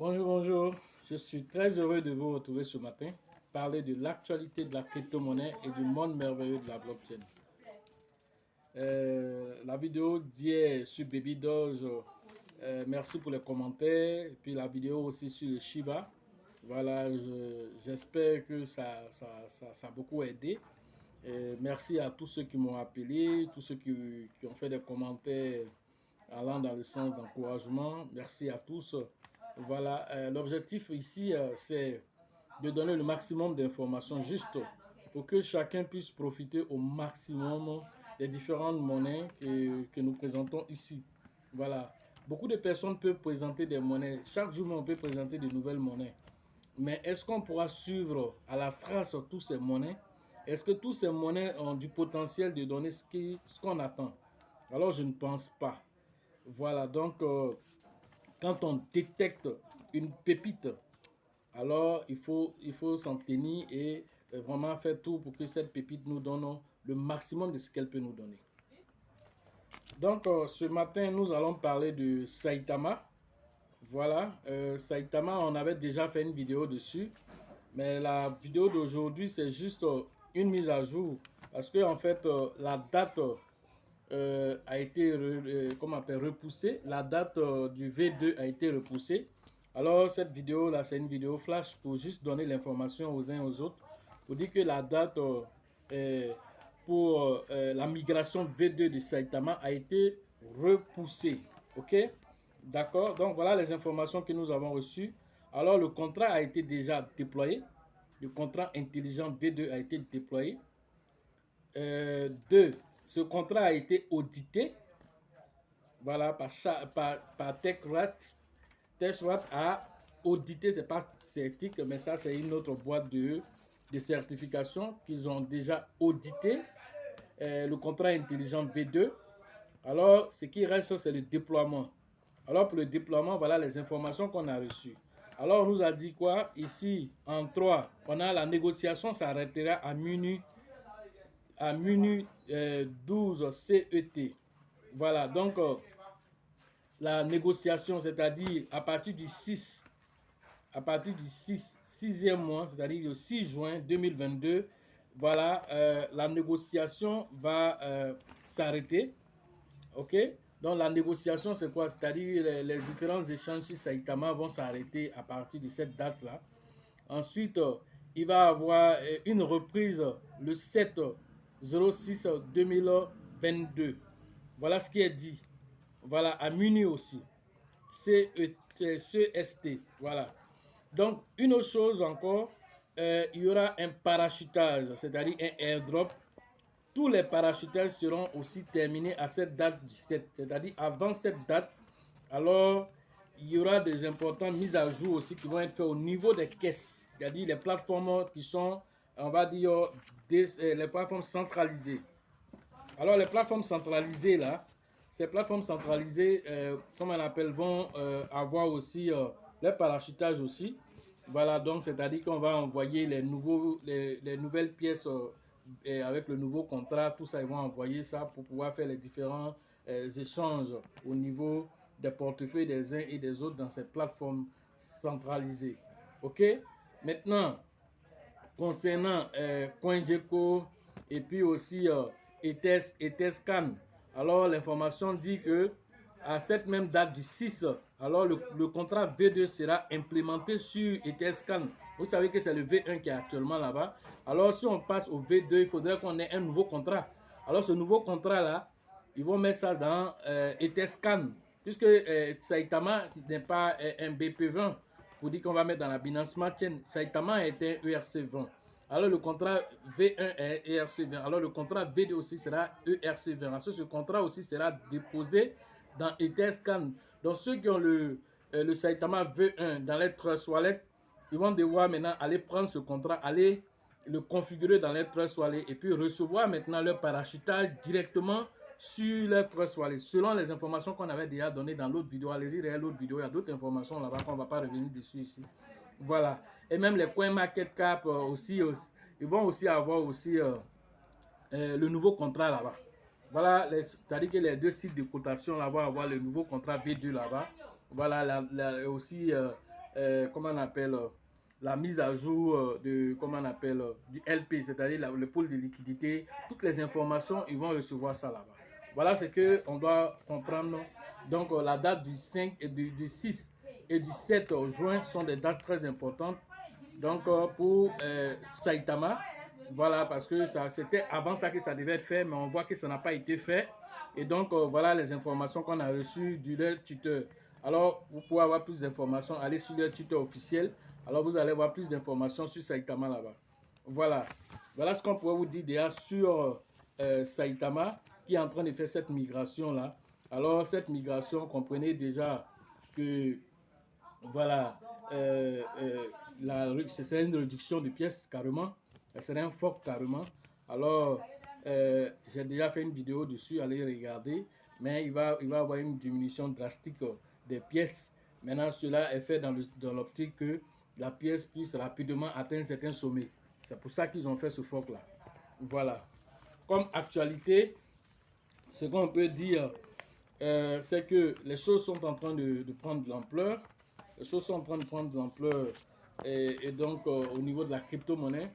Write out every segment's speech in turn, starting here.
Bonjour, bonjour. Je suis très heureux de vous retrouver ce matin, parler de l'actualité de la crypto-monnaie et du monde merveilleux de la blockchain. La vidéo d'hier sur Baby Doge, merci pour les commentaires. Et puis la vidéo aussi sur le Shiba. Voilà, j'espère que ça a beaucoup aidé. Merci à tous ceux qui m'ont appelé, tous ceux qui ont fait des commentaires allant dans le sens d'encouragement. Merci à tous. Voilà, l'objectif ici, c'est de donner le maximum d'informations justes pour que chacun puisse profiter au maximum des différentes monnaies que nous présentons ici. Voilà, beaucoup de personnes peuvent présenter des monnaies. Chaque jour, on peut présenter de nouvelles monnaies. Mais est-ce qu'on pourra suivre à la trace toutes ces monnaies? Est-ce que toutes ces monnaies ont du potentiel de donner ce qu'on attend? Alors, je ne pense pas. Voilà, donc, quand on détecte une pépite, alors il faut s'en tenir et vraiment faire tout pour que cette pépite nous donne le maximum de ce qu'elle peut nous donner. Donc, ce matin, nous allons parler de Saitama. Voilà, Saitama, on avait déjà fait une vidéo dessus. Mais la vidéo d'aujourd'hui, c'est juste une mise à jour. Parce que, en fait, la date a été repoussée. La date du V2 a été repoussée. Alors, cette vidéo-là, c'est une vidéo flash pour juste donner l'information aux uns aux autres. Pour dire que la date pour la migration V2 de Saitama a été repoussée. OK? D'accord? Donc, voilà les informations que nous avons reçues. Alors, le contrat a été déjà déployé. Le contrat intelligent V2 a été déployé. 2. Ce contrat a été audité. Voilà, par TechRat. TechRat a audité, c'est pas certique, mais ça, c'est une autre boîte de certification qu'ils ont déjà audité. Le contrat intelligent V2. Alors, ce qui reste, c'est le déploiement. Alors, pour le déploiement, voilà les informations qu'on a reçues. Alors, on nous a dit quoi? Ici, en 3, on a la négociation s'arrêtera à minuit 12 CET. Voilà, donc la négociation, c'est-à-dire à partir du 6e mois, c'est-à-dire le 6 juin 2022, voilà, la négociation va s'arrêter. OK? Donc la négociation, c'est quoi? C'est-à-dire les différents échanges sur Saitama vont s'arrêter à partir de cette date-là. Ensuite, il va y avoir une reprise le 7/06/2022. Voilà ce qui est dit. Voilà, à minuit aussi. CEST. Voilà. Donc, une autre chose encore, il y aura un parachutage, c'est-à-dire un airdrop. Tous les parachutages seront aussi terminés à cette date du 7, c'est-à-dire avant cette date. Alors, il y aura des importantes mises à jour aussi qui vont être faites au niveau des caisses, c'est-à-dire les plateformes qui sont, on va dire, les plateformes centralisées. Alors, les plateformes centralisées, là, ces plateformes centralisées, comme on appelle, vont avoir aussi les parachutages aussi. Voilà, donc c'est-à-dire qu'on va envoyer les nouvelles pièces et avec le nouveau contrat, tout ça, ils vont envoyer ça pour pouvoir faire les différents échanges au niveau des portefeuilles des uns et des autres dans cette plateforme centralisée. OK? Maintenant, concernant CoinGecko et puis aussi Etherscan, alors l'information dit que à cette même date du 6, alors le contrat V2 sera implémenté sur Etherscan. Vous savez que c'est le V1 qui est actuellement là-bas. Alors si on passe au V2, il faudrait qu'on ait un nouveau contrat. Alors ce nouveau contrat-là, ils vont mettre ça dans Etherscan, puisque Saitama n'est pas un BP20, pour dire qu'on va mettre dans la Binance Smart Chain. Saitama est un ERC20. Alors le contrat V1 est ERC20. Alors le contrat V2 aussi sera ERC20. Alors ce contrat aussi sera déposé dans Etherscan. Donc ceux qui ont le Saitama V1 dans les Trust Wallet, ils vont devoir maintenant aller prendre ce contrat, aller le configurer dans les Trust Wallet et puis recevoir maintenant leur parachutage directement sur leur Trust Wallet, selon les informations qu'on avait déjà données dans l'autre vidéo. Allez-y, regardez l'autre vidéo, il y a d'autres informations là-bas qu'on ne va pas revenir dessus ici. Voilà. Et même les CoinMarketCap aussi, ils vont aussi avoir aussi le nouveau contrat là-bas. Voilà, c'est-à-dire que les deux sites de cotation là vont avoir le nouveau contrat V2 là-bas. Voilà, aussi comment on appelle, la mise à jour de, comment on appelle, du LP, c'est-à-dire le pôle de liquidité. Toutes les informations, ils vont recevoir ça là-bas. Voilà ce qu'on doit comprendre. Donc, la date du 5 et du 6 et du 7 juin sont des dates très importantes. Donc, pour Saitama, voilà, parce que c'était avant ça que ça devait être fait, mais on voit que ça n'a pas été fait. Et donc, voilà les informations qu'on a reçues du leur tuteur. Alors, vous pouvez avoir plus d'informations, allez sur leur tuteur officiel. Alors, vous allez avoir plus d'informations sur Saitama là-bas. Voilà. Voilà ce qu'on pourrait vous dire déjà sur Saitama, qui est en train de faire cette migration-là. Alors, cette migration, comprenez déjà que, voilà, ce serait une réduction de pièces carrément. Ce serait un fork carrément. Alors, j'ai déjà fait une vidéo dessus, allez regarder. Mais il va y avoir une diminution drastique des pièces. Maintenant, cela est fait dans l'optique que la pièce puisse rapidement atteindre certains sommets. C'est pour ça qu'ils ont fait ce fork-là. Voilà. Comme actualité, ce qu'on peut dire, c'est que les choses sont en train de prendre de l'ampleur. Les choses sont en train de prendre de l'ampleur et donc au niveau de la crypto-monnaie.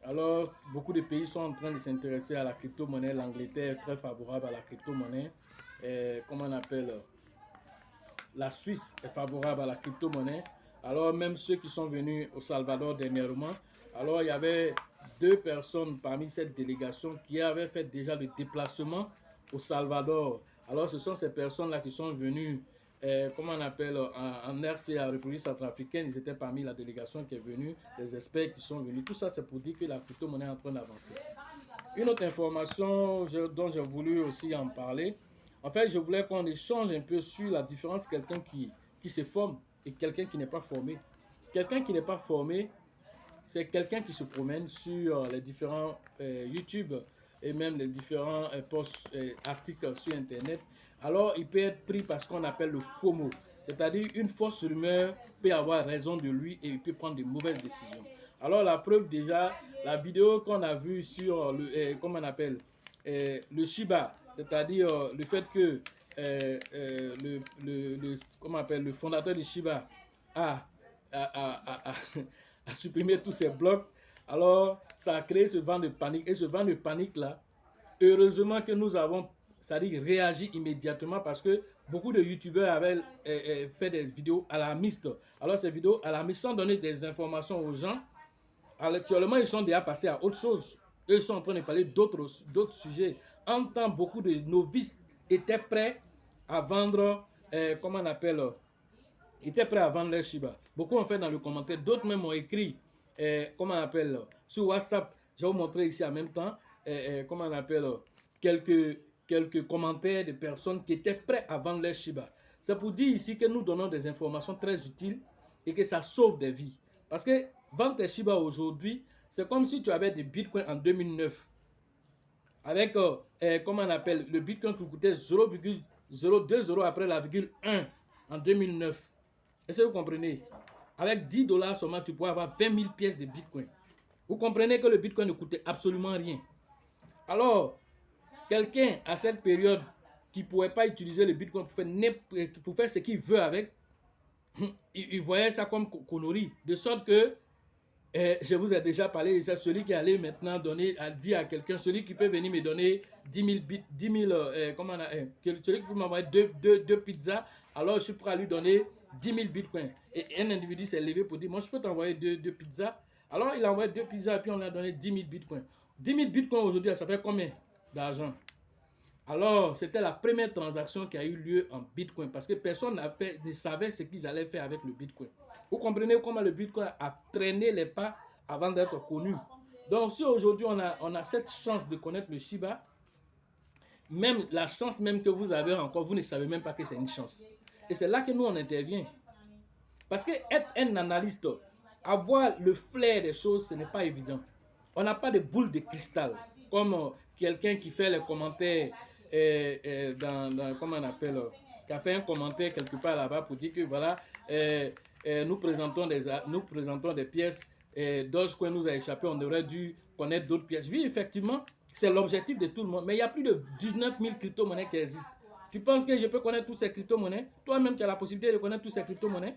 Alors, beaucoup de pays sont en train de s'intéresser à la crypto-monnaie. L'Angleterre est très favorable à la crypto-monnaie. Comment on appelle, la Suisse est favorable à la crypto-monnaie. Alors, même ceux qui sont venus au Salvador dernièrement, alors il y avait 2 personnes parmi cette délégation qui avaient fait déjà le déplacement au Salvador. Alors, ce sont ces personnes-là qui sont venues, comment on appelle, en RCA, en République centrafricaine. Ils étaient parmi la délégation qui est venue, les experts qui sont venus. Tout ça, c'est pour dire que la crypto-monnaie est en train d'avancer. Une autre information dont j'ai voulu aussi en parler, en fait, je voulais qu'on échange un peu sur la différence quelqu'un qui se forme et quelqu'un qui n'est pas formé. Quelqu'un qui n'est pas formé, c'est quelqu'un qui se promène sur les différents YouTube et même les différents posts, articles sur Internet. Alors, il peut être pris par ce qu'on appelle le FOMO, c'est-à-dire une fausse rumeur peut avoir raison de lui et il peut prendre de mauvaises décisions. Alors, la preuve déjà, la vidéo qu'on a vue sur le, comment on appelle, le Shiba, c'est-à-dire le fait que comment on appelle, le fondateur de Shiba a, a supprimé tous ces blocs. Alors, ça a créé ce vent de panique. Et ce vent de panique-là, heureusement que nous avons, c'est-à-dire réagi immédiatement parce que beaucoup de youtubeurs avaient fait des vidéos alarmistes. Alors, ces vidéos alarmistes, sans donner des informations aux gens, actuellement, ils sont déjà passés à autre chose. Eux, ils sont en train de parler d'autres sujets. En temps, beaucoup de novices étaient prêts à vendre, comment on appelle, étaient prêts à vendre leur Shiba. Beaucoup ont fait dans le commentaire, d'autres même ont écrit, comment on appelle, sur WhatsApp. Je vais vous montrer ici en même temps, comment on appelle, quelques commentaires de personnes qui étaient prêts à vendre leur Shiba. C'est pour dire ici que nous donnons des informations très utiles et que ça sauve des vies. Parce que vendre tes Shiba aujourd'hui, c'est comme si tu avais des bitcoins en 2009. Avec, comment on appelle, le bitcoin qui coûtait 0,02 € après la virgule 1 en 2009. Est-ce que vous comprenez? Avec 10 $ seulement, tu pourrais avoir 20 000 pièces de bitcoin. Vous comprenez que le bitcoin ne coûtait absolument rien. Alors, quelqu'un à cette période qui ne pouvait pas utiliser le bitcoin pour faire ce qu'il veut avec, il voyait ça comme connerie. De sorte que, je vous ai déjà parlé, c'est celui qui allait maintenant donner, à dire à quelqu'un, celui qui peut venir me donner 10 000 bits, 10 000, comment on a, celui qui peut m'envoyer deux pizzas, alors je suis prêt à lui donner 10 000 bitcoins. Et un individu s'est levé pour dire, moi je peux t'envoyer deux pizzas. Alors il a envoyé 2 pizzas et puis on lui a donné 10 000 bitcoins. 10 000 bitcoins aujourd'hui, ça fait combien d'argent? Alors, c'était la première transaction qui a eu lieu en bitcoin parce que personne ne savait ce qu'ils allaient faire avec le bitcoin. Vous comprenez comment le bitcoin a traîné les pas avant d'être connu. Donc, si aujourd'hui on a cette chance de connaître le Shiba, même la chance même que vous avez encore, vous ne savez même pas que c'est une chance. Et c'est là que nous on intervient. Parce que être un analyste, avoir le flair des choses, ce n'est pas évident. On n'a pas de boule de cristal. Comme quelqu'un qui fait les commentaires comment on appelle, qui a fait un commentaire quelque part là-bas pour dire que voilà, nous présentons des pièces, Dogecoin nous a échappé, on aurait dû connaître d'autres pièces. Oui, effectivement, c'est l'objectif de tout le monde, mais il y a plus de 19 000 crypto-monnaies qui existent. Tu penses que je peux connaître toutes ces crypto-monnaies? Toi-même, tu as la possibilité de connaître toutes ces crypto-monnaies?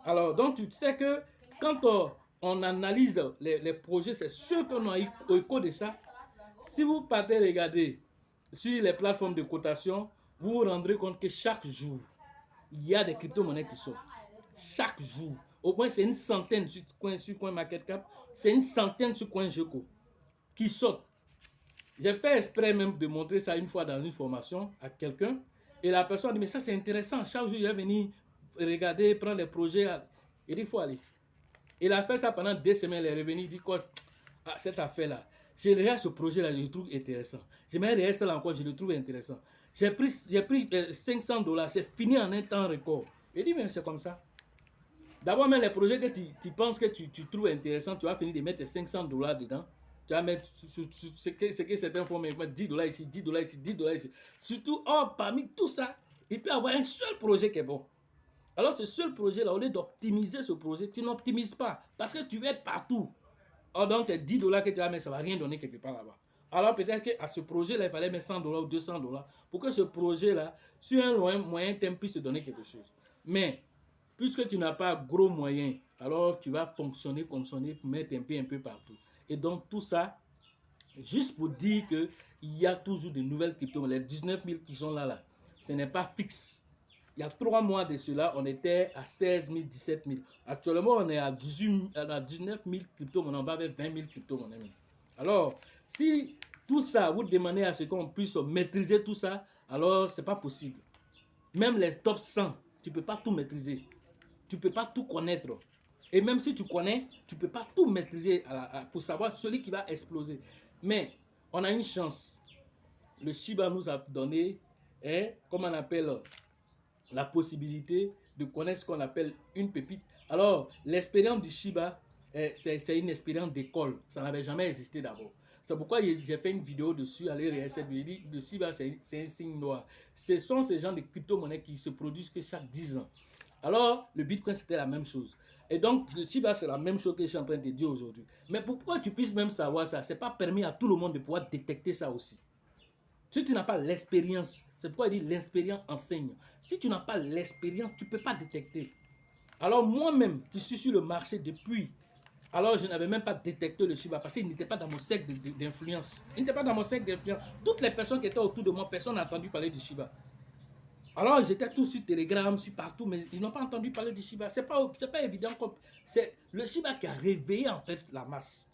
Alors, donc tu sais que quand on analyse les projets, c'est sûr qu'on a eu au écho de ça. Si vous partez regarder sur les plateformes de cotation, vous vous rendrez compte que chaque jour, il y a des crypto-monnaies qui sortent. Chaque jour. Au moins, c'est une centaine sur CoinMarketCap, c'est une centaine sur CoinGecko qui sortent. J'ai fait exprès même de montrer ça une fois dans une formation à quelqu'un. Et la personne dit, mais ça c'est intéressant. Chaque jour, il va venir regarder, prendre les projets. Il dit, il faut aller. Il a fait ça pendant 2 semaines. Il est revenu, il dit, quoi, ah, cette affaire-là, je regarde ce projet-là, je le trouve intéressant. J'aimerais regarder ça encore, je le trouve intéressant. J'ai pris 500 $, c'est fini en un temps record. Il dit, mais c'est comme ça. D'abord, même les projets que tu penses que tu trouves intéressants, tu vas finir de mettre tes 500 $ dedans. Tu vas mettre ce que certains font, mais 10 $ ici, 10 $ ici, 10 $ ici. Surtout, parmi tout ça, il peut y avoir un seul projet qui est bon. Alors, ce seul projet-là, au lieu d'optimiser ce projet, tu n'optimises pas parce que tu veux être partout. Or, donc, tes 10 $ que tu vas mettre, ça ne va rien donner quelque part là-bas. Alors, peut-être qu'à ce projet-là, il fallait mettre 100 $ ou 200 $ pour que ce projet-là, sur un moyen terme, puisse te donner quelque chose. Mais, puisque tu n'as pas gros moyens, alors tu vas ponctionner pour mettre un peu partout. Et donc, tout ça, juste pour dire qu'il y a toujours de nouvelles crypto-monnaies. Les 19 000 qui sont là, ce n'est pas fixe. Il y a 3 mois de cela, on était à 16 000, 17 000. Actuellement, on est à 19 000 crypto-monnaies. On va vers 20 000 crypto-monnaies. Alors, si tout ça, vous demandez à ce qu'on puisse maîtriser tout ça, alors ce n'est pas possible. Même les top 100, tu ne peux pas tout maîtriser. Tu ne peux pas tout connaître. Et même si tu connais, tu ne peux pas tout maîtriser pour savoir celui qui va exploser. Mais on a une chance. Le Shiba nous a donné, comme on appelle, la possibilité de connaître ce qu'on appelle une pépite. Alors, l'expérience du Shiba, c'est une expérience d'école. Ça n'avait jamais existé d'abord. C'est pourquoi j'ai fait une vidéo dessus, allez regarder cette vidéo. Le Shiba, c'est un signe noir. Ce sont ces gens de crypto-monnaies qui se produisent que chaque 10 ans. Alors, le Bitcoin, c'était la même chose. Et donc, le Shiba, c'est la même chose que je suis en train de dire aujourd'hui. Mais pourquoi tu puisses même savoir ça, ce n'est pas permis à tout le monde de pouvoir détecter ça aussi. Si tu n'as pas l'expérience, c'est pourquoi il dit l'expérience enseigne. Si tu n'as pas l'expérience, tu ne peux pas détecter. Alors moi-même, qui suis sur le marché depuis, alors je n'avais même pas détecté le Shiba parce qu'il n'était pas dans mon cercle d'influence. Il n'était pas dans mon cercle d'influence. Toutes les personnes qui étaient autour de moi, personne n'a entendu parler du Shiba. Alors j'étais tous sur Telegram, sur partout, mais ils n'ont pas entendu parler du Shiba. C'est pas évident. C'est le Shiba qui a réveillé en fait la masse.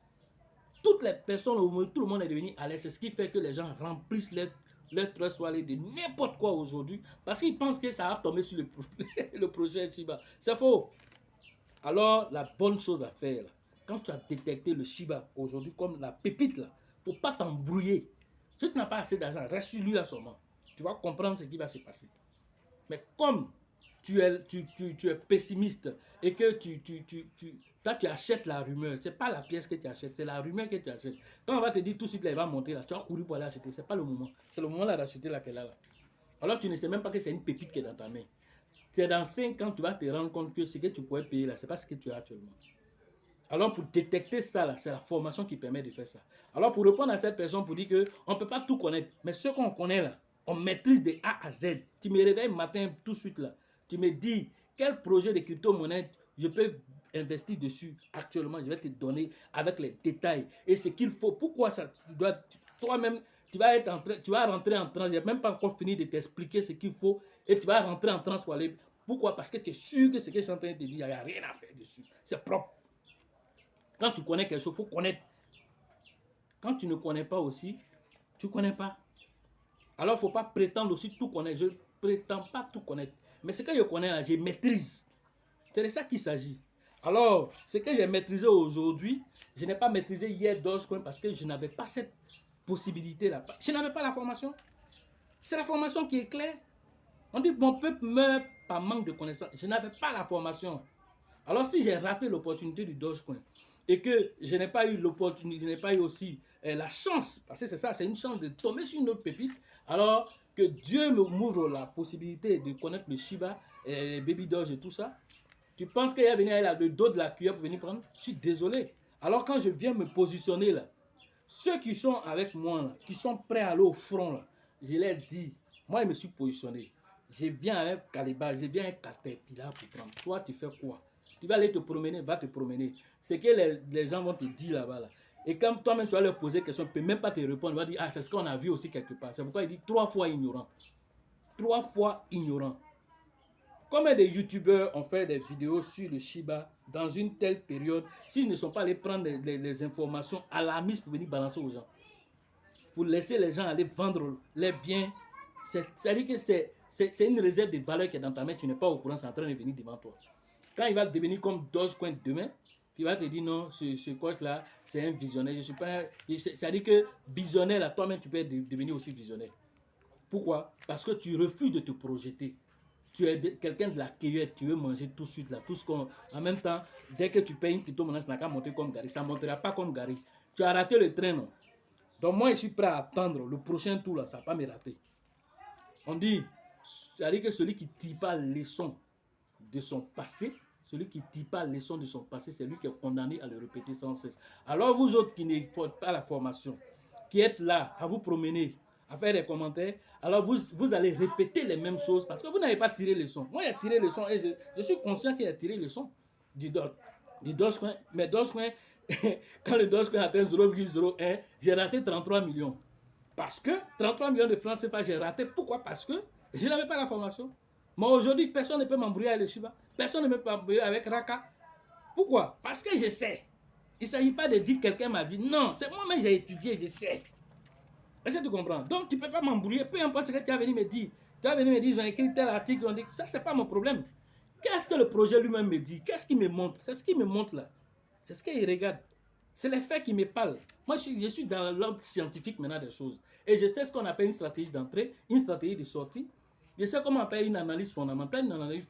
Toutes les personnes, tout le monde est devenu à l'aise. C'est ce qui fait que les gens remplissent leur trust wallet de n'importe quoi aujourd'hui parce qu'ils pensent que ça va tomber sur le projet Shiba. C'est faux. Alors, la bonne chose à faire, quand tu as détecté le Shiba aujourd'hui comme la pépite, il ne faut pas t'embrouiller. Si tu n'as pas assez d'argent, reste sur lui là seulement. Tu vas comprendre ce qui va se passer. Mais comme tu es pessimiste et que toi, tu achètes la rumeur. Ce n'est pas la pièce que tu achètes, c'est la rumeur que tu achètes. Quand on va te dire tout de suite, là, il va monter là, tu vas courir pour aller acheter. Ce n'est pas le moment. C'est le moment là d'acheter là qu'elle a là. Alors tu ne sais même pas que c'est une pépite qui est dans ta main. C'est dans 5 ans, tu vas te rendre compte que ce que tu pourrais payer là, ce n'est pas ce que tu as actuellement. Alors pour détecter ça là, c'est la formation qui permet de faire ça. Alors pour répondre à cette personne, pour dire qu'on ne peut pas tout connaître, mais ce qu'on connaît là, on maîtrise de A à Z. Tu me réveilles matin tout de suite là, tu me dis quel projet de crypto-monnaie je peux investir dessus actuellement, je vais te donner avec les détails et ce qu'il faut. Pourquoi ça, tu dois toi-même, tu vas rentrer en transe. Je n'ai même pas encore fini de t'expliquer ce qu'il faut et tu vas rentrer en transe pour aller. Pourquoi? Parce que tu es sûr que ce que je suis en train de te dire, il n'y a rien à faire dessus. C'est propre. Quand tu connais quelque chose, il faut connaître. Quand tu ne connais pas aussi, tu ne connais pas. Alors, il ne faut pas prétendre aussi tout connaître. Je ne prétends pas tout connaître. Mais ce que je connais là, je maîtrise. C'est de ça qu'il s'agit. Alors, ce que j'ai maîtrisé aujourd'hui, je n'ai pas maîtrisé hier Dogecoin parce que je n'avais pas cette possibilité-là. Je n'avais pas la formation. C'est la formation qui est claire. On dit mon peuple meurt par manque de connaissances. Je n'avais pas la formation. Alors, si j'ai raté l'opportunité du Dogecoin et que je n'ai pas eu l'opportunité, je n'ai pas eu aussi la chance, parce que c'est ça, c'est une chance de tomber sur une autre pépite, alors que Dieu m'ouvre la possibilité de connaître le Shiba, les Baby Doge et tout ça, tu penses qu'il va venir avec le dos de la cuillère pour venir prendre? Je suis désolé. Alors quand je viens me positionner là, ceux qui sont avec moi là, qui sont prêts à aller au front là, je leur dis, moi je me suis positionné. Je viens avec Calibar, je viens avec Caterpillar pour prendre. Toi tu fais quoi? Tu vas aller te promener, va te promener. C'est que les gens vont te dire là-bas. Là. Et quand toi-même tu vas leur poser des questions, tu ne peux même pas te répondre. Tu vas dire, ah, c'est ce qu'on a vu aussi quelque part. C'est pourquoi il dit 3 fois ignorant. 3 fois ignorant. Combien de youtubeurs ont fait des vidéos sur le Shiba dans une telle période s'ils ne sont pas allés prendre les informations alarmistes pour venir balancer aux gens? Pour laisser les gens aller vendre les biens. C'est-à-dire que c'est une réserve de valeur qui est dans ta main, tu n'es pas au courant, c'est en train de venir devant toi. Quand il va devenir comme Dogecoin demain, tu vas te dire non, ce coach-là, c'est un visionnaire. Je suis pas. C'est-à-dire que visionnaire, là, toi-même, tu peux devenir aussi visionnaire. Pourquoi? Parce que tu refuses de te projeter. Tu es quelqu'un de la cueillette, tu veux manger tout de suite là, tout ce qu'on. En même temps, dès que tu payes une crypto-monnaie, ça n'a qu'à monter comme Gary. Ça ne montera pas comme Gary. Tu as raté le train, non? Donc moi, je suis prêt à attendre le prochain tour là, ça ne va pas me rater. On dit, c'est-à-dire que celui qui ne tire pas leçon de son passé, celui qui ne tire pas leçon de son passé, c'est lui qui est condamné à le répéter sans cesse. Alors vous autres qui ne faites pas la formation, qui êtes là à vous promener, à faire des commentaires, alors vous allez répéter les mêmes choses parce que vous n'avez pas tiré leçon. Moi, j'ai tiré leçon et je suis conscient qu'il a tiré leçon du Dogecoin. Mais Dogecoin, quand le Dogecoin atteint 0,01, j'ai raté 33 millions. Parce que 33 millions de francs CFA, j'ai raté. Pourquoi? Parce que je n'avais pas la formation. Moi, aujourd'hui, personne ne peut m'embrouiller avec le Shiba. Personne ne peut m'embrouiller avec Raka. Pourquoi? Parce que je sais. Il ne s'agit pas de dire que quelqu'un m'a dit. Non, c'est moi-même j'ai étudié, je sais. Est-ce que tu comprends? Donc, tu ne peux pas m'embrouiller. Peu importe ce que tu as venu me dire. Tu as venu me dire, ils ont écrit tel article. On dit, ça, ce n'est pas mon problème. Qu'est-ce que le projet lui-même me dit? Qu'est-ce qu'il me montre? C'est ce qu'il me montre là. C'est ce qu'il regarde. C'est les faits qui me parlent. Moi, je suis dans l'ordre scientifique maintenant des choses. Et je sais ce qu'on appelle une stratégie d'entrée, une stratégie de sortie. Je sais comment on appelle une analyse fondamentale, une analyse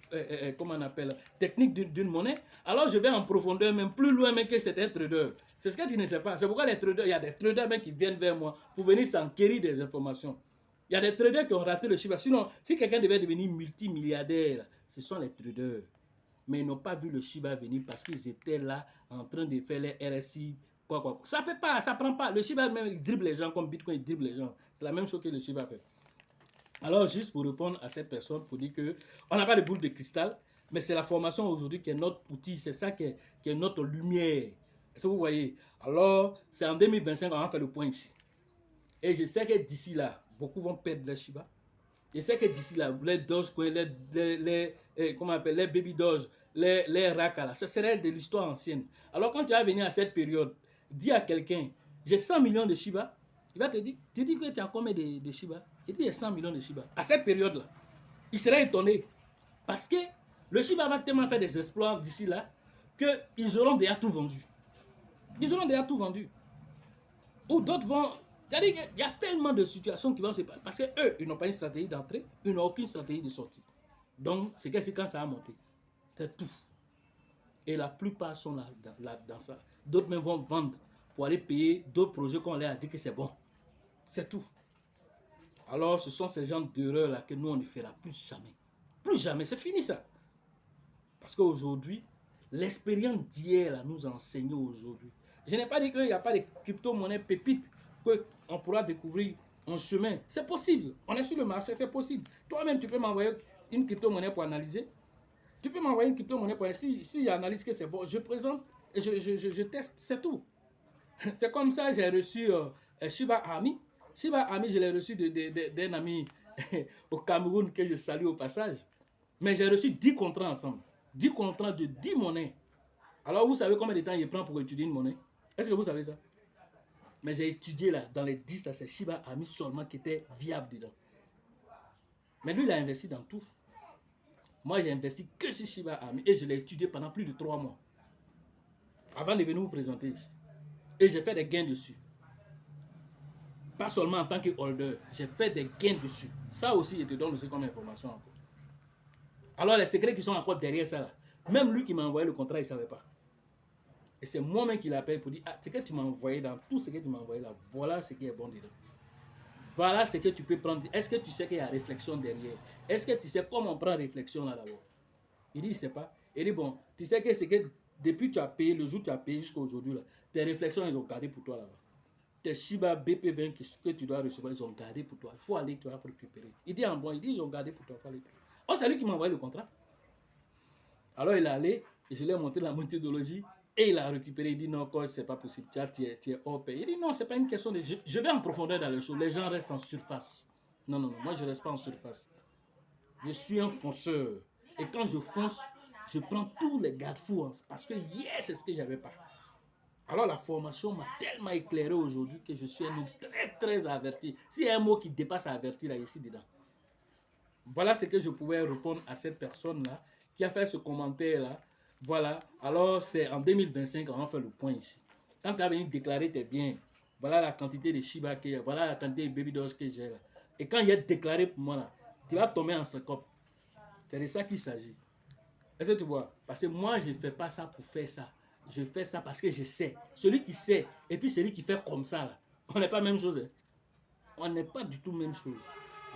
comment on appelle, technique d'une monnaie. Alors, je vais en profondeur, même plus loin même que c'est un trader. C'est ce que tu ne sais pas. C'est pourquoi les traders, il y a des traders même qui viennent vers moi pour venir s'enquérir des informations. Il y a des traders qui ont raté le Shiba. Sinon, si quelqu'un devait devenir multimilliardaire, ce sont les traders. Mais ils n'ont pas vu le Shiba venir parce qu'ils étaient là en train de faire les RSI. Quoi. Ça peut pas, ça prend pas. Le Shiba même, il dribble les gens comme Bitcoin, il dribble les gens. C'est la même chose que le Shiba fait. Alors, juste pour répondre à cette personne, pour dire que on n'a pas de boule de cristal, mais c'est la formation aujourd'hui qui est notre outil, c'est ça qui est notre lumière. Est-ce que vous voyez? Alors, c'est en 2025 qu'on va faire le point ici. Et je sais que d'ici là, beaucoup vont perdre leur Shiba. Je sais que d'ici là, les Dogecoin, comment on appelle, les Baby Doge, les Raka, là, ça serait de l'histoire ancienne. Alors quand tu vas venir à cette période, dis à quelqu'un, j'ai 100 millions de Shiba, il va te dire, tu dis que tu as combien de Shiba? Il dit, j'ai 100 millions de Shiba. À cette période-là, il serait étonné. Parce que le Shiba va tellement faire des exploits d'ici là, qu'ils auront déjà tout vendu. Ils auront déjà tout vendu. Ou d'autres vont... C'est-à-dire qu'il y a tellement de situations qui vont se passer. Parce qu'eux, ils n'ont pas une stratégie d'entrée, ils n'ont aucune stratégie de sortie. Donc, c'est quand ça a monté. C'est tout. Et la plupart sont là dans ça. D'autres même vont vendre pour aller payer d'autres projets qu'on leur a dit que c'est bon. C'est tout. Alors, ce sont ces genres d'erreurs-là que nous, on ne fera plus jamais. Plus jamais. C'est fini ça. Parce qu'aujourd'hui, l'expérience d'hier nous a enseigné aujourd'hui. Je n'ai pas dit qu'il n'y a pas de crypto-monnaie pépites qu'on pourra découvrir en chemin. C'est possible. On est sur le marché, c'est possible. Toi-même, tu peux m'envoyer une crypto-monnaie pour analyser. Tu peux m'envoyer une crypto-monnaie pour analyser. Si j'analyse que c'est bon, je présente et je teste, c'est tout. C'est comme ça que j'ai reçu Shiba Ami. Shiba Ami, je l'ai reçu d'un ami au Cameroun que je salue au passage. Mais j'ai reçu 10 contrats ensemble. 10 contrats de 10 monnaies. Alors, vous savez combien de temps il prend pour étudier une monnaie? Est-ce que vous savez ça? Mais j'ai étudié là, dans les 10, là, c'est Shiba Ami seulement qui était viable dedans. Mais lui, il a investi dans tout. Moi, j'ai investi que sur Shiba Ami et je l'ai étudié pendant plus de 3 mois. Avant de venir vous présenter ici. Et j'ai fait des gains dessus. Pas seulement en tant que holder, j'ai fait des gains dessus. Ça aussi, je te donne aussi comme information encore. Alors, les secrets qui sont encore derrière ça, là, même lui qui m'a envoyé le contrat, il ne savait pas. Et c'est moi-même qui l'appelle pour dire, ah, ce que tu m'as envoyé dans tout ce que tu m'as envoyé là, voilà ce qui est bon dedans. Voilà ce que tu peux prendre. Est-ce que tu sais qu'il y a réflexion derrière? Est-ce que tu sais comment on prend réflexion là d'abord? Il dit, il ne sait pas. Il dit, bon, tu sais que c'est que depuis que tu as payé, le jour où tu as payé jusqu'à aujourd'hui, tes réflexions, ils ont gardé pour toi là-bas. Tes Shiba BP20 que tu dois recevoir, ils ont gardé pour toi. Il faut aller, tu vas récupérer. Il dit en bon, il dit, ils ont gardé pour toi. Oh, c'est lui qui m'a envoyé le contrat. Alors il est allé, Et je lui ai montré la méthodologie. Et il a récupéré, il dit non, coach, c'est pas possible, tu es hors pair. Il dit non, c'est pas une question de... Je vais en profondeur dans les choses, les gens restent en surface. Non, non, non, moi je reste pas en surface. Je suis un fonceur. Et quand je fonce, je prends tous les garde-fous, hein, parce que hier, c'est ce que j'avais pas. Alors la formation m'a tellement éclairé aujourd'hui que je suis un homme très, très averti. S'il y a un mot qui dépasse averti, là, ici, dedans. Voilà ce que je pouvais répondre à cette personne-là qui a fait ce commentaire-là. Voilà, alors c'est en 2025 qu'on va faire le point ici. Quand tu as venu déclarer tes biens, voilà la quantité de Shiba que voilà la quantité de Baby Doge que j'ai là. Et quand il est déclaré pour moi là, tu vas tomber en syncope. C'est de ça qu'il s'agit. Est-ce que tu vois? Parce que moi, je ne fais pas ça pour faire ça. Je fais ça parce que je sais. Celui qui sait et puis celui qui fait comme ça là, on n'est pas la même chose. Hein? On n'est pas du tout la même chose.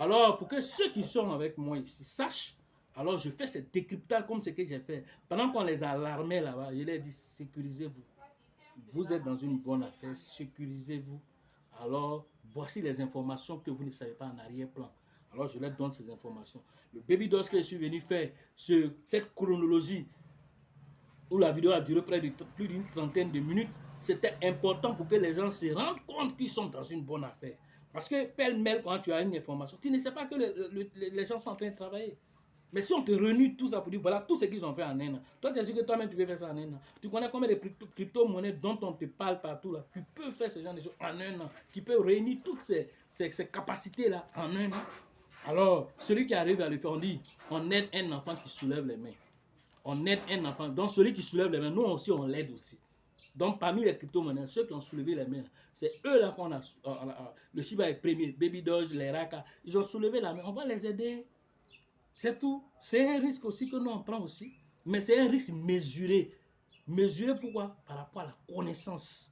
Alors, pour que ceux qui sont avec moi ici sachent, alors je fais ce décryptage comme ce que j'ai fait. Pendant qu'on les alarmait là-bas, je leur ai dit, sécurisez-vous. Vous êtes dans une bonne affaire, sécurisez-vous. Alors, voici les informations que vous ne savez pas en arrière-plan. Alors, je leur donne ces informations. Le Baby Doge que je suis venu faire, cette chronologie, où la vidéo a duré près de plus d'une trentaine de minutes, c'était important pour que les gens se rendent compte qu'ils sont dans une bonne affaire. Parce que pêle-mêle, quand tu as une information, tu ne sais pas que les gens sont en train de travailler. Mais si on te renie tout ça pour dire, voilà tout ce qu'ils ont fait en un an. Toi, tu es sûr que toi-même, tu peux faire ça en un an. Tu connais combien de crypto-monnaies dont on te parle partout là. Tu peux faire ce genre de choses en un an. Qui peut réunir toutes ces capacités-là en un an. Alors, celui qui arrive à le faire, on dit, on aide un enfant qui soulève les mains. On aide un enfant. Donc, celui qui soulève les mains, nous aussi, on l'aide aussi. Donc, parmi les crypto-monnaies, ceux qui ont soulevé les mains, c'est eux là qu'on a. Le Shiba est premier, Baby Doge, les Raka, ils ont soulevé la main. On va les aider. C'est tout. C'est un risque aussi que nous on prend aussi. Mais c'est un risque mesuré. Mesuré pourquoi? Par rapport à la connaissance.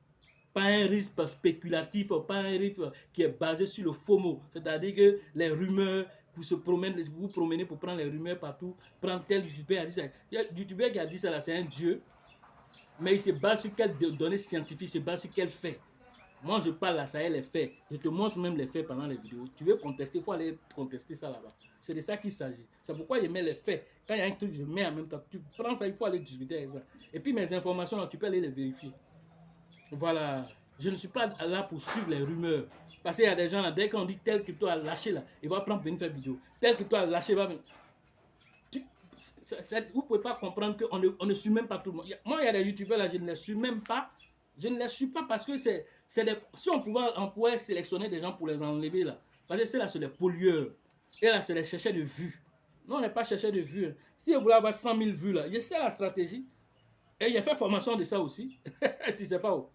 Pas un risque spéculatif, pas un risque qui est basé sur le FOMO. C'est-à-dire que les rumeurs, vous promenez pour prendre les rumeurs partout, prendre tel youtubeur a dit ça. Il y a un youtubeur qui a dit ça là, c'est un dieu. Mais il se base sur quelles données scientifiques, il se base sur quels faits. Moi, je parle là, ça y est, les faits. Je te montre même les faits pendant les vidéos. Tu veux contester, il faut aller contester ça là-bas. C'est de ça qu'il s'agit. C'est pourquoi je mets les faits. Quand il y a un truc, je mets en même temps. Tu prends ça, il faut aller discuter avec ça. Et puis mes informations, là, tu peux aller les vérifier. Voilà. Je ne suis pas là pour suivre les rumeurs. Parce qu'il y a des gens là, dès qu'on dit tel crypto a lâché là, il va prendre venir faire vidéo. Tel crypto a lâché, va venir. Vous ne pouvez pas comprendre qu'on ne suit même pas tout le monde. Moi, il y a des youtubeurs là, je ne les suis même pas. Je ne les suis pas parce que si on pouvait sélectionner des gens pour les enlever là, parce que c'est là, c'est les pollueurs. Et là, c'est les chercheurs de vues. Non, on n'est pas chercheur de vues. Hein. Si vous voulez avoir 100 000 vues là, je sais la stratégie. Et j'ai fait formation de ça aussi. Tu sais pas où.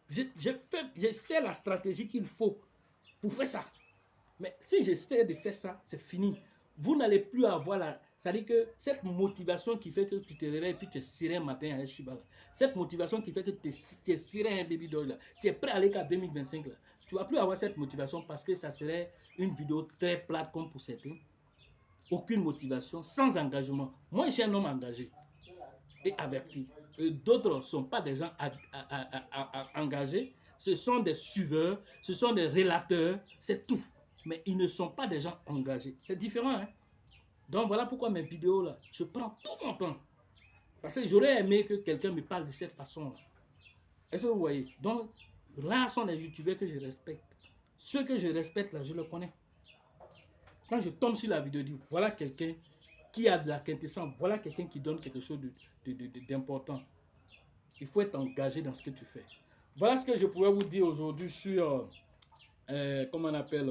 Je sais la stratégie qu'il faut pour faire ça. Mais si j'essaie de faire ça, c'est fini. Vous n'allez plus avoir la... C'est-à-dire que cette motivation qui fait que tu te réveilles et puis tu es siré un matin à Shiba, cette motivation qui fait que tu es siré un Baby Doge, tu es prêt à aller qu'à 2025, là. Tu ne vas plus avoir cette motivation parce que ça serait une vidéo très plate comme pour certains. Aucune motivation, sans engagement. Moi, je suis un homme engagé et averti. D'autres ne sont pas des gens engagés. Ce sont des suiveurs, ce sont des relateurs, c'est tout. Mais ils ne sont pas des gens engagés. C'est différent, hein? Donc voilà pourquoi mes vidéos là, je prends tout mon temps. Parce que j'aurais aimé que quelqu'un me parle de cette façon-là. Est-ce que vous voyez? Donc, là sont les youtubeurs que je respecte. Ceux que je respecte là, je le connais. Quand je tombe sur la vidéo, je dis voilà quelqu'un qui a de la quintessence, voilà quelqu'un qui donne quelque chose d'important. Il faut être engagé dans ce que tu fais. Voilà ce que je pourrais vous dire aujourd'hui sur, comment on appelle,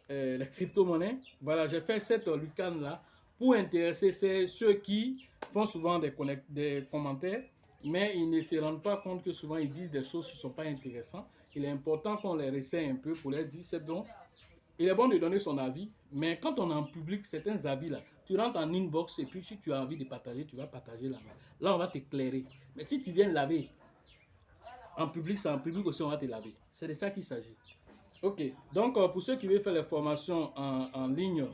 les crypto-monnaies. Voilà, j'ai fait cette lucane là pour intéresser ceux qui font souvent des commentaires, mais ils ne se rendent pas compte que souvent ils disent des choses qui ne sont pas intéressantes. Il est important qu'on les réessaye un peu pour leur dire c'est bon. Il est bon de donner son avis, mais quand on est en public, certains avis là, tu rentres en inbox et puis si tu as envie de partager, tu vas partager là-bas. Là, on va t'éclairer. Mais si tu viens laver en public, c'est en public aussi, on va te laver. C'est de ça qu'il s'agit. Ok, donc pour ceux qui veulent faire les formations en ligne,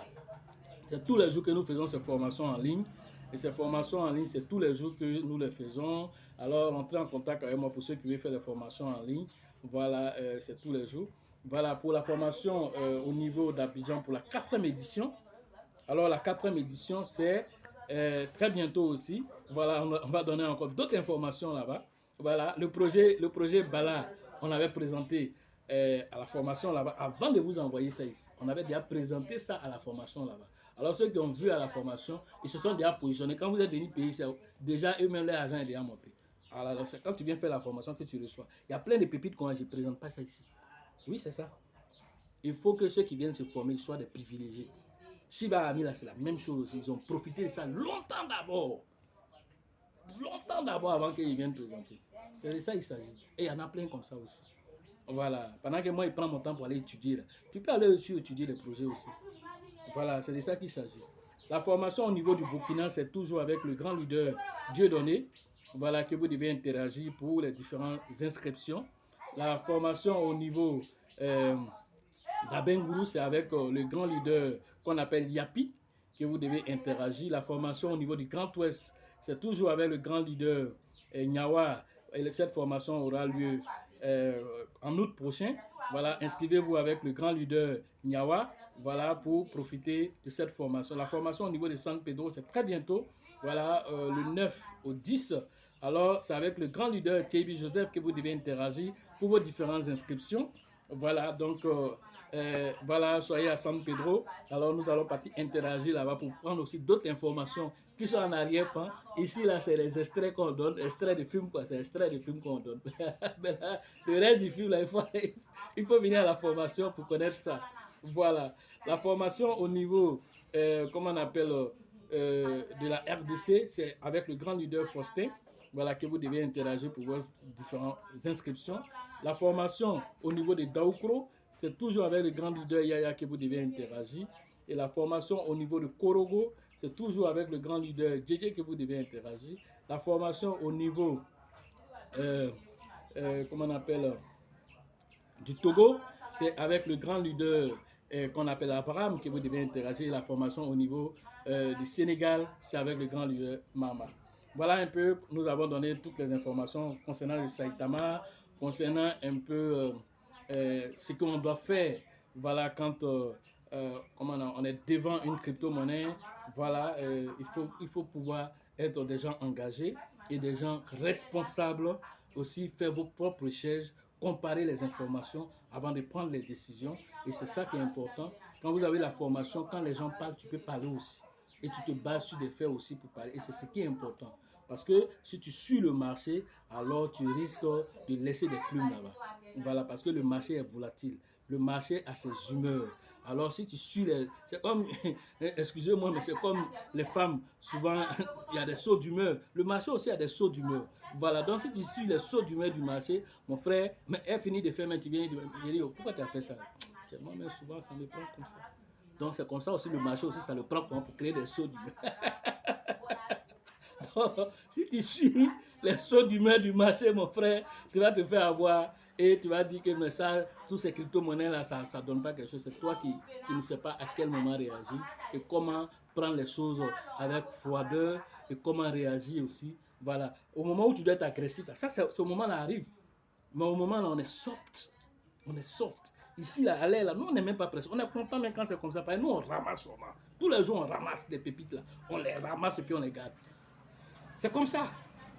c'est tous les jours que nous faisons ces formations en ligne. Et ces formations en ligne, c'est tous les jours que nous les faisons. Alors, entrez en contact avec moi pour ceux qui veulent faire les formations en ligne. Voilà, c'est tous les jours. Voilà, pour la formation au niveau d'Abidjan pour la 4e édition. Alors, la 4e édition, c'est très bientôt aussi. Voilà, on va donner encore d'autres informations là-bas. Voilà, le projet Bala, on avait présenté à la formation là-bas avant de vous envoyer ça ici. On avait déjà présenté ça à la formation là-bas. Alors ceux qui ont vu à la formation, ils se sont déjà positionnés. Quand vous êtes venu payer ça, déjà eux-mêmes leur argent est déjà monté. Alors c'est quand tu viens faire la formation que tu reçois. Il y a plein de pépites qu'on a, je ne présente pas ça ici. Oui, c'est ça. Il faut que ceux qui viennent se former soient des privilégiés. Shiba Ami, là, c'est la même chose aussi. Ils ont profité de ça longtemps d'abord. Longtemps d'abord avant qu'ils viennent présenter. C'est de ça qu'il s'agit. Et il y en a plein comme ça aussi. Voilà. Pendant que moi, il prend mon temps pour aller étudier. Là. Tu peux aller aussi étudier les projets aussi. Voilà, c'est de ça qu'il s'agit. La formation au niveau du Burkina, c'est toujours avec le grand leader Dieudonné. Voilà, que vous devez interagir pour les différentes inscriptions. La formation au niveau d'Abengourou, c'est avec le grand leader qu'on appelle Yapi, que vous devez interagir. La formation au niveau du Grand Ouest, c'est toujours avec le grand leader Nyawa. Et cette formation aura lieu en août prochain. Voilà, inscrivez-vous avec le grand leader Nyawa. Voilà, pour profiter de cette formation. La formation au niveau de San Pedro, c'est très bientôt. Voilà, le 9 au 10. Alors, c'est avec le grand leader Thierry Joseph que vous devez interagir pour vos différentes inscriptions. Voilà, donc, voilà, soyez à San Pedro. Alors, nous allons partir interagir là-bas pour prendre aussi d'autres informations qui sont en arrière-plan. Ici, là, c'est les extraits qu'on donne. Extraits de films, quoi. C'est extraits de films qu'on donne. Le reste du film, là, il faut venir à la formation pour connaître ça. Voilà. La formation au niveau, comment on appelle, de la RDC, c'est avec le grand leader Faustin. Voilà, que vous devez interagir pour vos différentes inscriptions. La formation au niveau de Daoukro, c'est toujours avec le grand leader Yaya que vous devez interagir. Et la formation au niveau de Korogo, c'est toujours avec le grand leader JJ que vous devez interagir. La formation au niveau, comment on appelle, du Togo, c'est avec le grand leader qu'on appelle Abraham que vous devez interagir. La formation au niveau du Sénégal, c'est avec le grand leader Mama. Voilà un peu, nous avons donné toutes les informations concernant le Saitama, concernant un peu ce qu'on doit faire. Voilà, quand on est devant une crypto-monnaie, voilà, il faut pouvoir être des gens engagés et des gens responsables. Aussi, faire vos propres recherches, comparer les informations avant de prendre les décisions. Et c'est ça qui est important. Quand vous avez la formation, quand les gens parlent, tu peux parler aussi. Et tu te bases sur des faits aussi pour parler. Et c'est ce qui est important. Parce que si tu suis le marché, alors tu risques de laisser des plumes là-bas. Voilà, parce que le marché est volatile. Le marché a ses humeurs. Alors si tu suis les... C'est comme... Excusez-moi, mais c'est comme les femmes. Souvent, il y a des sauts d'humeur. Le marché aussi a des sauts d'humeur. Voilà, donc si tu suis les sauts d'humeur du marché, mon frère, mais elle finit de faire, mais tu viens de dire, pourquoi tu as fait ça? Moi, mais souvent, ça me prend comme ça. Donc c'est comme ça aussi, le marché aussi, ça le prend pour créer des sauts d'humeur. Donc, si tu suis les sauts d'humeur du marché, mon frère, tu vas te faire avoir et tu vas dire que mais ça, tous ces crypto-monnaies-là, ça ne donne pas quelque chose. C'est toi qui ne sais pas à quel moment réagir et comment prendre les choses avec froideur et comment réagir aussi. Voilà. Au moment où tu dois être agressif, ça, ce moment-là arrive. Mais au moment-là, on est soft. On est soft. Ici, là, à l'air, là, nous, on n'est même pas pressé. On est content même quand c'est comme ça. Parce que nous, on ramasse seulement. Tous les jours, on ramasse des pépites, là. On les ramasse et puis on les garde. C'est comme ça.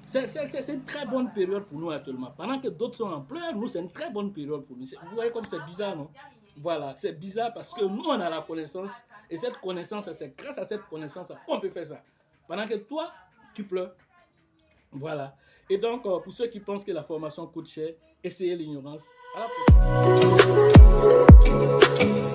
C'est une très bonne période pour nous actuellement. Pendant que d'autres sont en pleurs, nous, c'est une très bonne période pour nous. Vous voyez comme c'est bizarre, non? Voilà, c'est bizarre parce que nous, on a la connaissance. Et cette connaissance, c'est grâce à cette connaissance qu'on peut faire ça. Pendant que toi, tu pleures. Voilà. Et donc, pour ceux qui pensent que la formation coûte cher, essayez l'ignorance. À la prochaine.